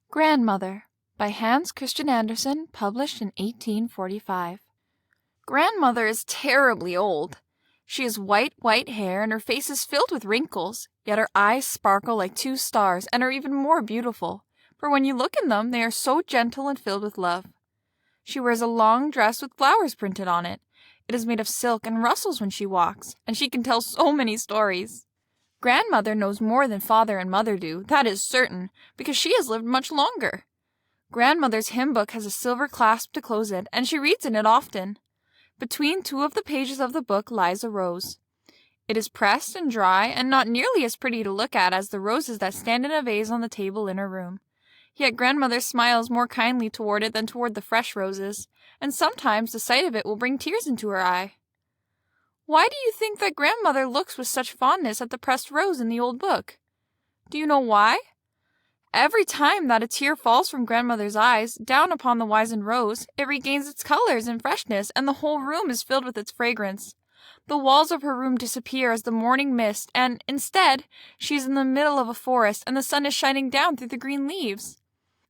Grandmother by Hans Christian Andersen, published in 1845. Grandmother is terribly old. She has white hair, and her face is filled with wrinkles, yet her eyes sparkle like two stars and are even more beautiful, for when you look in them they are so gentle and filled with love. She wears a long dress with flowers printed on it. It is made of silk and rustles when she walks, and she can tell so many stories. Grandmother knows more than father and mother do, that is certain, because she has lived much longer. Grandmother's hymn book has a silver clasp to close it, and she reads in it often. Between two of the pages of the book lies a rose. It is pressed and dry, and not nearly as pretty to look at as the roses that stand in a vase on the table in her room. Yet grandmother smiles more kindly toward it than toward the fresh roses, and sometimes the sight of it will bring tears into her eye. Why do you think that grandmother looks with such fondness at the pressed rose in the old book? Do you know why? Every time that a tear falls from grandmother's eyes down upon the wizened rose, it regains its colors and freshness, and the whole room is filled with its fragrance. The walls of her room disappear as the morning mist, and, instead, she is in the middle of a forest, and the sun is shining down through the green leaves.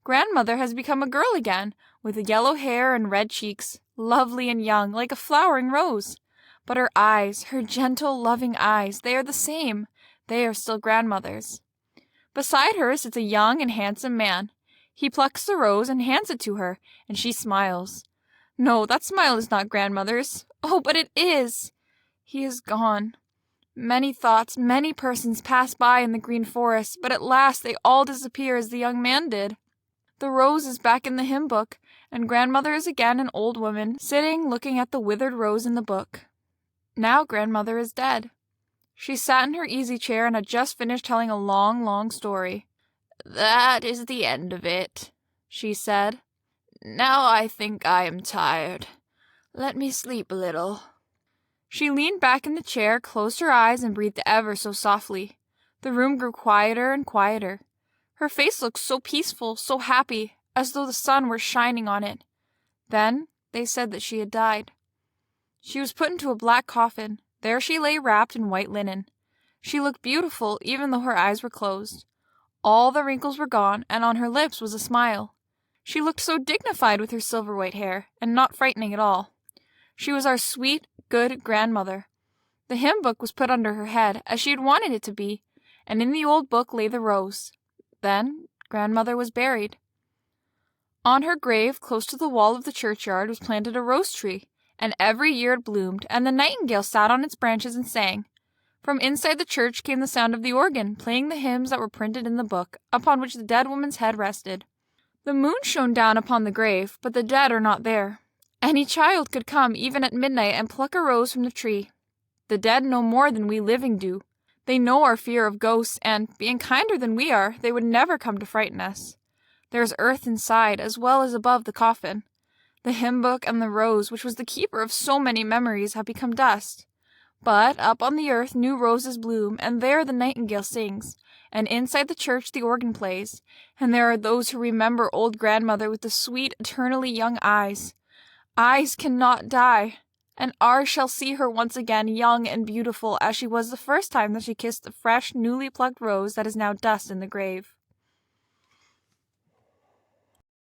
Grandmother has become a girl again, with yellow hair and red cheeks, lovely and young, like a flowering rose. But her eyes, her gentle, loving eyes, they are the same. They are still grandmother's. Beside her sits a young and handsome man. He plucks the rose and hands it to her, and she smiles. No, that smile is not grandmother's. Oh, but it is! He is gone. Many thoughts, many persons pass by in the green forest, but at last they all disappear as the young man did. The rose is back in the hymn book, and grandmother is again an old woman, sitting looking at the withered rose in the book. Now grandmother is dead. She sat in her easy chair and had just finished telling a long story. "That is the end of it," she said. "Now I think I am tired. Let me sleep a little." She leaned back in the chair, closed her eyes, and breathed ever so softly. The room grew quieter and quieter. Her face looked so peaceful, so happy, as though the sun were shining on it. Then they said that she had died. She was put into a black coffin. There she lay wrapped in white linen. She looked beautiful, even though her eyes were closed. All the wrinkles were gone, and on her lips was a smile. She looked so dignified with her silver white hair, and not frightening at all. She was our sweet, good grandmother. The hymn book was put under her head, as she had wanted it to be, and in the old book lay the rose. Then grandmother was buried. On her grave, close to the wall of the churchyard, was planted a rose tree, and every year it bloomed, and the nightingale sat on its branches and sang. From inside the church came the sound of the organ, playing the hymns that were printed in the book, upon which the dead woman's head rested. The moon shone down upon the grave, but the dead are not there. Any child could come, even at midnight, and pluck a rose from the tree. The dead know more than we living do. They know our fear of ghosts, and, being kinder than we are, they would never come to frighten us. There is earth inside, as well as above the coffin. The hymn book and the rose, which was the keeper of so many memories, have become dust. But up on the earth new roses bloom, and there the nightingale sings, and inside the church the organ plays, and there are those who remember old grandmother with the sweet, eternally young eyes. Eyes cannot die, and ours shall see her once again young and beautiful as she was the first time that she kissed the fresh, newly plucked rose that is now dust in the grave.